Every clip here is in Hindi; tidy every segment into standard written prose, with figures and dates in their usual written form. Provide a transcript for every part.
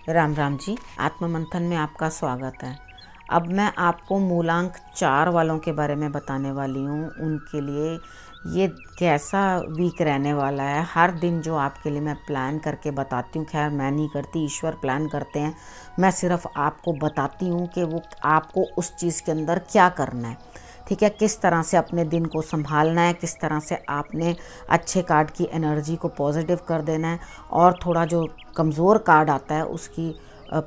राम राम जी। आत्म मंथन में आपका स्वागत है। अब मैं आपको मूलांक 4 वालों के बारे में बताने वाली हूँ। उनके लिए ये कैसा वीक रहने वाला है। हर दिन जो आपके लिए मैं प्लान करके बताती हूँ, खैर मैं नहीं करती, ईश्वर प्लान करते हैं, मैं सिर्फ आपको बताती हूँ कि वो आपको उस चीज़ के अंदर क्या करना है। ठीक है, किस तरह से अपने दिन को संभालना है, किस तरह से आपने अच्छे कार्ड की एनर्जी को पॉजिटिव कर देना है और थोड़ा जो कमज़ोर कार्ड आता है उसकी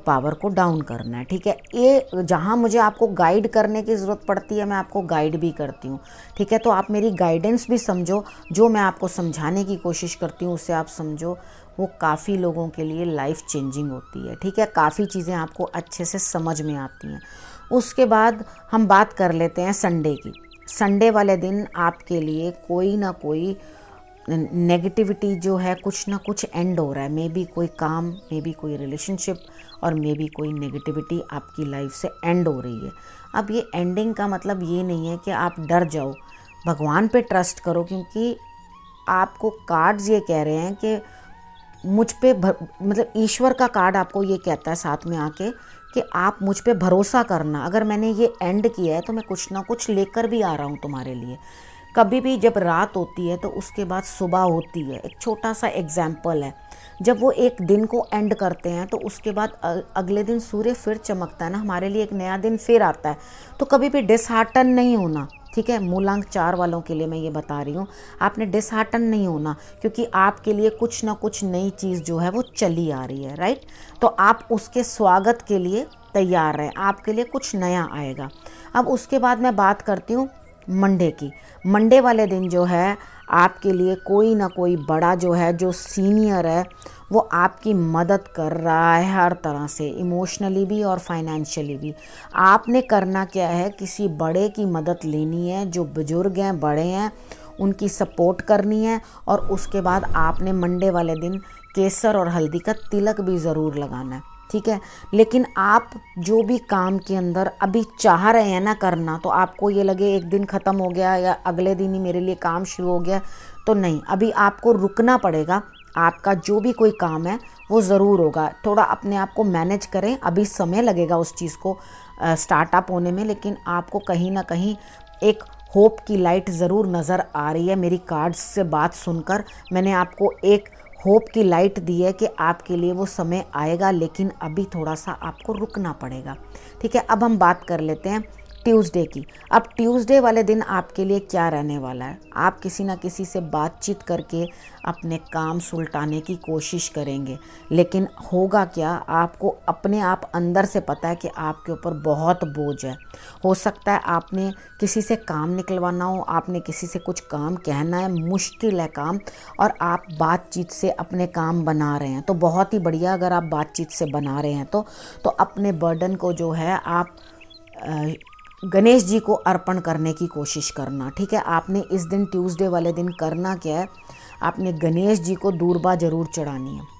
पावर को डाउन करना है। ठीक है, ये जहाँ मुझे आपको गाइड करने की ज़रूरत पड़ती है मैं आपको गाइड भी करती हूँ। ठीक है, तो आप मेरी गाइडेंस भी समझो, जो मैं आपको समझाने की कोशिश करती हूँ उससे आप समझो, वो काफ़ी लोगों के लिए लाइफ चेंजिंग होती है। ठीक है, काफ़ी चीज़ें आपको अच्छे से समझ में आती हैं। उसके बाद हम बात कर लेते हैं संडे की। संडे वाले दिन आपके लिए कोई ना कोई नेगेटिविटी जो है, कुछ ना कुछ एंड हो रहा है। मे बी कोई काम, मे बी कोई रिलेशनशिप और मे बी कोई नेगेटिविटी आपकी लाइफ से एंड हो रही है। अब ये एंडिंग का मतलब ये नहीं है कि आप डर जाओ, भगवान पे ट्रस्ट करो, क्योंकि आपको कार्ड्स ये कह रहे हैं कि मुझ पे मतलब ईश्वर का कार्ड आपको ये कहता है साथ में आके कि आप मुझ पे भरोसा करना। अगर मैंने ये एंड किया है तो मैं कुछ ना कुछ लेकर भी आ रहा हूँ तुम्हारे लिए। कभी भी जब रात होती है तो उसके बाद सुबह होती है। एक छोटा सा एग्जाम्पल है, जब वो एक दिन को एंड करते हैं तो उसके बाद अगले दिन सूर्य फिर चमकता है ना, हमारे लिए एक नया दिन फिर आता है। तो कभी भी डिसहार्टन नहीं होना। ठीक है, मूलांक 4 वालों के लिए मैं ये बता रही हूँ, आपने डिसहार्टन नहीं होना, क्योंकि आपके लिए कुछ ना कुछ नई चीज़ जो है वो चली आ रही है। राइट, तो आप उसके स्वागत के लिए तैयार रहें, आपके लिए कुछ नया आएगा। अब उसके बाद मैं बात करती हूँ मंडे की। मंडे वाले दिन जो है आपके लिए कोई ना कोई बड़ा जो है, जो सीनियर है, वो आपकी मदद कर रहा है हर तरह से, इमोशनली भी और फाइनेंशियली भी। आपने करना क्या है, किसी बड़े की मदद लेनी है, जो बुजुर्ग हैं, बड़े हैं, उनकी सपोर्ट करनी है। और उसके बाद आपने मंडे वाले दिन केसर और हल्दी का तिलक भी ज़रूर लगाना है। ठीक है, लेकिन आप जो भी काम के अंदर अभी चाह रहे हैं ना करना, तो आपको ये लगे एक दिन ख़त्म हो गया या अगले दिन ही मेरे लिए काम शुरू हो गया, तो नहीं, अभी आपको रुकना पड़ेगा। आपका जो भी कोई काम है वो ज़रूर होगा। थोड़ा अपने आप को मैनेज करें, अभी समय लगेगा उस चीज़ को स्टार्टअप होने में, लेकिन आपको कहीं ना कहीं एक होप की लाइट ज़रूर नज़र आ रही है। मेरी कार्ड्स से बात सुनकर मैंने आपको एक होप की लाइट दी है कि आपके लिए वो समय आएगा, लेकिन अभी थोड़ा सा आपको रुकना पड़ेगा। ठीक है, अब हम बात कर लेते हैं ट्यूसडे की। अब ट्यूसडे वाले दिन आपके लिए क्या रहने वाला है, आप किसी ना किसी से बातचीत करके अपने काम सुलटाने की कोशिश करेंगे, लेकिन होगा क्या, आपको अपने आप अंदर से पता है कि आपके ऊपर बहुत बोझ है। हो सकता है आपने किसी से काम निकलवाना हो, आपने किसी से कुछ काम कहना है, मुश्किल है काम, और आप बातचीत से अपने काम बना रहे हैं, तो बहुत ही बढ़िया। अगर आप बातचीत से बना रहे हैं तो अपने बर्डन को जो है आप गणेश जी को अर्पण करने की कोशिश करना। ठीक है, आपने इस दिन ट्यूसडे वाले दिन करना क्या है, आपने गणेश जी को दूर्बा जरूर चढ़ानी है।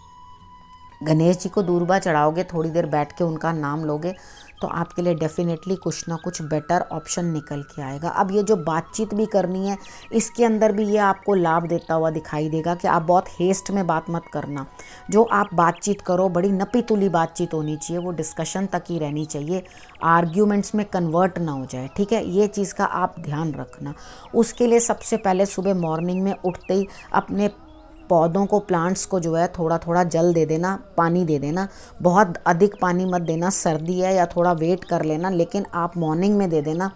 गणेश जी को दूर्बा चढ़ाओगे, थोड़ी देर बैठ के उनका नाम लोगे, तो आपके लिए डेफिनेटली कुछ ना कुछ बेटर ऑप्शन निकल के आएगा। अब ये जो बातचीत भी करनी है, इसके अंदर भी ये आपको लाभ देता हुआ दिखाई देगा कि आप बहुत हेस्ट में बात मत करना। जो आप बातचीत करो, बड़ी नपी तुली बातचीत होनी चाहिए, वो डिस्कशन तक ही रहनी चाहिए, आर्ग्यूमेंट्स में कन्वर्ट ना हो जाए। ठीक है, ये चीज़ का आप ध्यान रखना। उसके लिए सबसे पहले सुबह मॉर्निंग में उठते ही अपने पौधों को, प्लांट्स को जो है थोड़ा थोड़ा जल दे देना, पानी दे देना। बहुत अधिक पानी मत देना, सर्दी है, या थोड़ा वेट कर लेना, लेकिन आप मॉर्निंग में दे देना।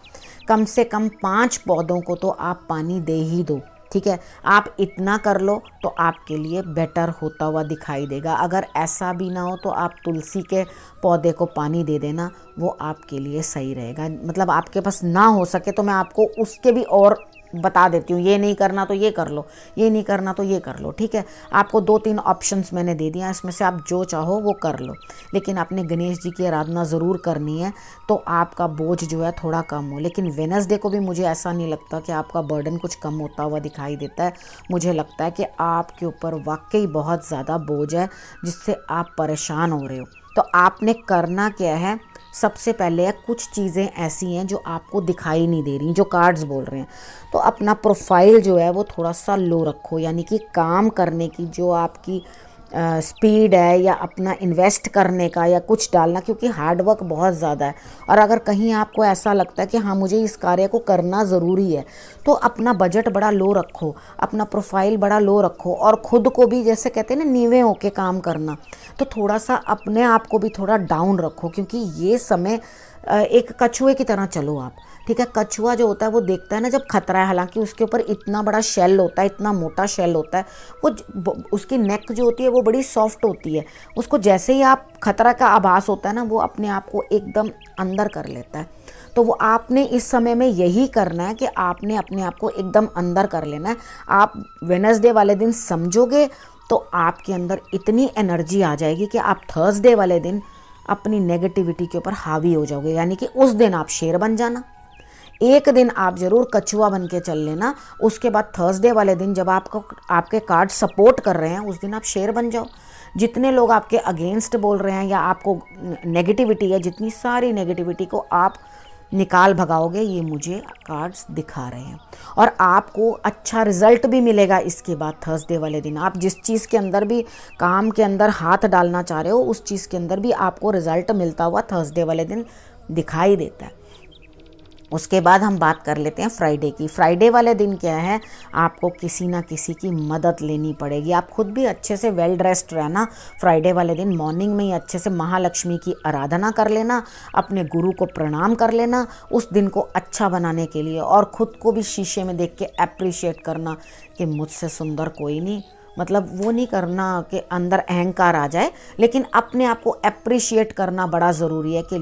कम से कम 5 पौधों को तो आप पानी दे ही दो। ठीक है, आप इतना कर लो तो आपके लिए बेटर होता हुआ दिखाई देगा। अगर ऐसा भी ना हो तो आप तुलसी के पौधे को पानी दे देना, वो आपके लिए सही रहेगा। मतलब आपके पास ना हो सके तो मैं आपको उसके भी और बता देती हूँ, ये नहीं करना तो ये कर लो, ये नहीं करना तो ये कर लो। ठीक है, आपको 2-3 ऑप्शंस मैंने दे दिया, इसमें से आप जो चाहो वो कर लो, लेकिन आपने गणेश जी की आराधना ज़रूर करनी है, तो आपका बोझ जो है थोड़ा कम हो। लेकिन वेडनेसडे को भी मुझे ऐसा नहीं लगता कि आपका बर्डन कुछ कम होता हुआ दिखाई देता है। मुझे लगता है कि आपके ऊपर वाकई बहुत ज़्यादा बोझ है, जिससे आप परेशान हो रहे हो। तो आपने करना क्या है, सबसे पहले कुछ चीज़ें ऐसी हैं जो आपको दिखाई नहीं दे रही, जो कार्ड्स बोल रहे हैं, तो अपना प्रोफाइल जो है वो थोड़ा सा लो रखो, यानी कि काम करने की जो आपकी स्पीड है या अपना इन्वेस्ट करने का या कुछ डालना, क्योंकि हार्ड वर्क बहुत ज़्यादा है। और अगर कहीं आपको ऐसा लगता है कि हाँ मुझे इस कार्य को करना ज़रूरी है, तो अपना बजट बड़ा लो रखो, अपना प्रोफाइल बड़ा लो रखो, और ख़ुद को भी जैसे कहते हैं ना नीवे होके काम करना, तो थोड़ा सा अपने आप को भी थोड़ा डाउन रखो, क्योंकि ये समय एक कछुए की तरह चलो आप, ठीक है। कछुआ जो होता है वो देखता है ना जब खतरा है, हालांकि उसके ऊपर इतना बड़ा शेल होता है, इतना मोटा शेल होता है, उसकी नेक जो होती है वो बड़ी सॉफ्ट होती है, उसको जैसे ही आप खतरा का आभास होता है ना वो अपने आप को एकदम अंदर कर लेता है। तो वो आपने इस समय में यही करना है कि आपने अपने आप को एकदम अंदर कर लेना है। आप वेडनेसडे वाले दिन समझोगे तो आपके अंदर इतनी एनर्जी आ जाएगी कि आप थर्सडे वाले दिन अपनी नेगेटिविटी के ऊपर हावी हो जाओगे। यानी कि उस दिन आप शेर बन जाना, एक दिन आप ज़रूर कछुआ बन के चल लेना, उसके बाद थर्सडे वाले दिन जब आपको आपके कार्ड सपोर्ट कर रहे हैं उस दिन आप शेर बन जाओ। जितने लोग आपके अगेंस्ट बोल रहे हैं या आपको नेगेटिविटी है, जितनी सारी नेगेटिविटी को आप निकाल भगाओगे, ये मुझे कार्ड्स दिखा रहे हैं। और आपको अच्छा रिजल्ट भी मिलेगा इसके बाद थर्सडे वाले दिन। आप जिस चीज़ के अंदर भी काम के अंदर हाथ डालना चाह रहे हो उस चीज़ के अंदर भी आपको रिजल्ट मिलता हुआ थर्सडे वाले दिन दिखाई देता है। उसके बाद हम बात कर लेते हैं फ्राइडे की। फ्राइडे वाले दिन क्या है, आपको किसी ना किसी की मदद लेनी पड़ेगी। आप खुद भी अच्छे से वेल ड्रेस्ड रहना। फ्राइडे वाले दिन मॉर्निंग में ही अच्छे से महालक्ष्मी की आराधना कर लेना, अपने गुरु को प्रणाम कर लेना उस दिन को अच्छा बनाने के लिए, और ख़ुद को भी शीशे में देख के अप्रिशिएट करना कि मुझसे सुंदर कोई नहीं। मतलब वो नहीं करना कि अंदर अहंकार आ जाए, लेकिन अपने आप को अप्रिशिएट करना बड़ा ज़रूरी है कि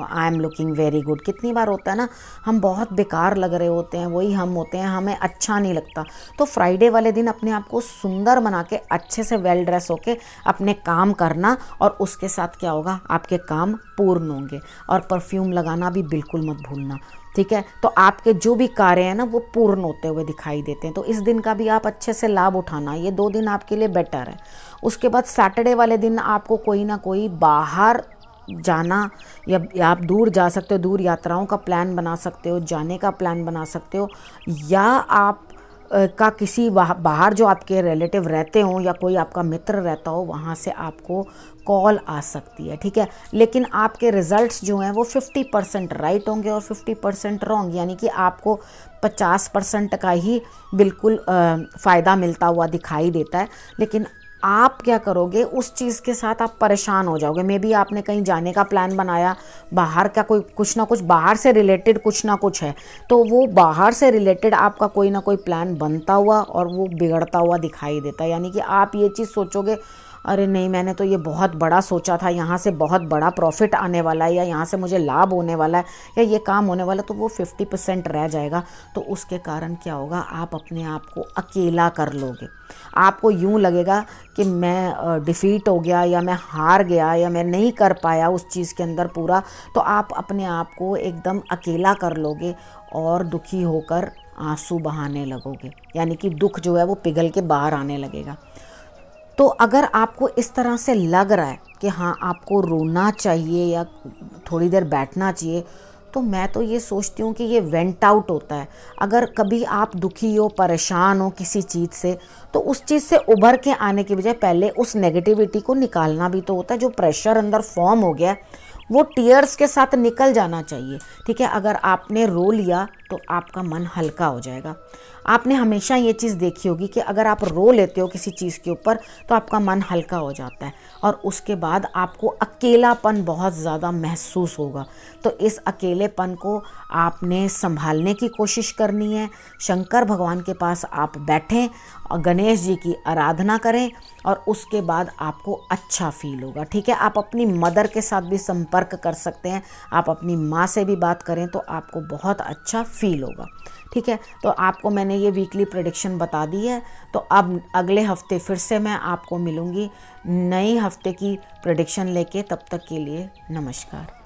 I am looking very good. कितनी बार होता है ना, हम बहुत बेकार लग रहे होते हैं, वही हम होते हैं, हमें अच्छा नहीं लगता। तो फ्राइडे वाले दिन अपने आप को सुंदर बना के अच्छे से वेल ड्रेस होके अपने काम करना, और उसके साथ क्या होगा, आपके काम पूर्ण होंगे। और परफ्यूम लगाना भी बिल्कुल मत भूलना, ठीक है। तो आपके जो भी कार्य हैं ना वो पूर्ण होते हुए दिखाई देते हैं। तो इस दिन का भी आप अच्छे से लाभ उठाना, ये 2 दिन आपके लिए बेटर है। उसके बाद सैटरडे वाले दिन आपको कोई ना कोई बाहर जाना, या आप दूर जा सकते हो, दूर यात्राओं का प्लान बना सकते हो, जाने का प्लान बना सकते हो, या आप का किसी बाहर जो आपके रिलेटिव रहते हों या कोई आपका मित्र रहता हो वहाँ से आपको कॉल आ सकती है, ठीक है। लेकिन आपके रिजल्ट्स जो हैं वो 50% राइट होंगे और 50% रॉन्ग, यानी कि आपको 50% का ही बिल्कुल फ़ायदा मिलता हुआ दिखाई देता है। लेकिन आप क्या करोगे, उस चीज़ के साथ आप परेशान हो जाओगे। मे बी आपने कहीं जाने का प्लान बनाया, बाहर का कोई कुछ ना कुछ बाहर से रिलेटेड कुछ ना कुछ है, तो वो बाहर से रिलेटेड आपका कोई ना कोई प्लान बनता हुआ और वो बिगड़ता हुआ दिखाई देता है। यानी कि आप ये चीज़ सोचोगे, अरे नहीं मैंने तो ये बहुत बड़ा सोचा था, यहाँ से बहुत बड़ा प्रॉफिट आने वाला है, या यहाँ से मुझे लाभ होने वाला है, या ये काम होने वाला है, तो वो 50% रह जाएगा। तो उसके कारण क्या होगा, आप अपने आप को अकेला कर लोगे। आपको यूँ लगेगा कि मैं डिफ़ीट हो गया, या मैं हार गया, या मैं नहीं कर पाया उस चीज़ के अंदर पूरा। तो आप अपने आप को एकदम अकेला कर लोगे और दुखी होकर आंसू बहाने लगोगे, यानी कि दुख जो है वो पिघल के बाहर आने लगेगा। तो अगर आपको इस तरह से लग रहा है कि हाँ आपको रोना चाहिए या थोड़ी देर बैठना चाहिए, तो मैं तो ये सोचती हूँ कि ये वेंट आउट होता है। अगर कभी आप दुखी हो, परेशान हो किसी चीज़ से, तो उस चीज़ से उभर के आने की बजाय पहले उस नेगेटिविटी को निकालना भी तो होता है। जो प्रेशर अंदर फॉर्म हो गया वो टीयर्स के साथ निकल जाना चाहिए, ठीक है। अगर आपने रो लिया तो आपका मन हल्का हो जाएगा। आपने हमेशा ये चीज़ देखी होगी कि अगर आप रो लेते हो किसी चीज़ के ऊपर तो आपका मन हल्का हो जाता है, और उसके बाद आपको अकेलापन बहुत ज़्यादा महसूस होगा। तो इस अकेलेपन को आपने संभालने की कोशिश करनी है। शंकर भगवान के पास आप बैठें और गणेश जी की आराधना करें, और उसके बाद आपको अच्छा फील होगा, ठीक है। आप अपनी मदर के साथ भी संपर्क कर सकते हैं, आप अपनी माँ से भी बात करें तो आपको बहुत अच्छा फील होगा, ठीक है। तो आपको मैंने ये वीकली प्रेडिक्शन बता दी है। तो अब अगले हफ्ते फिर से मैं आपको मिलूँगी नई हफ्ते की प्रेडिक्शन लेके। तब तक के लिए नमस्कार।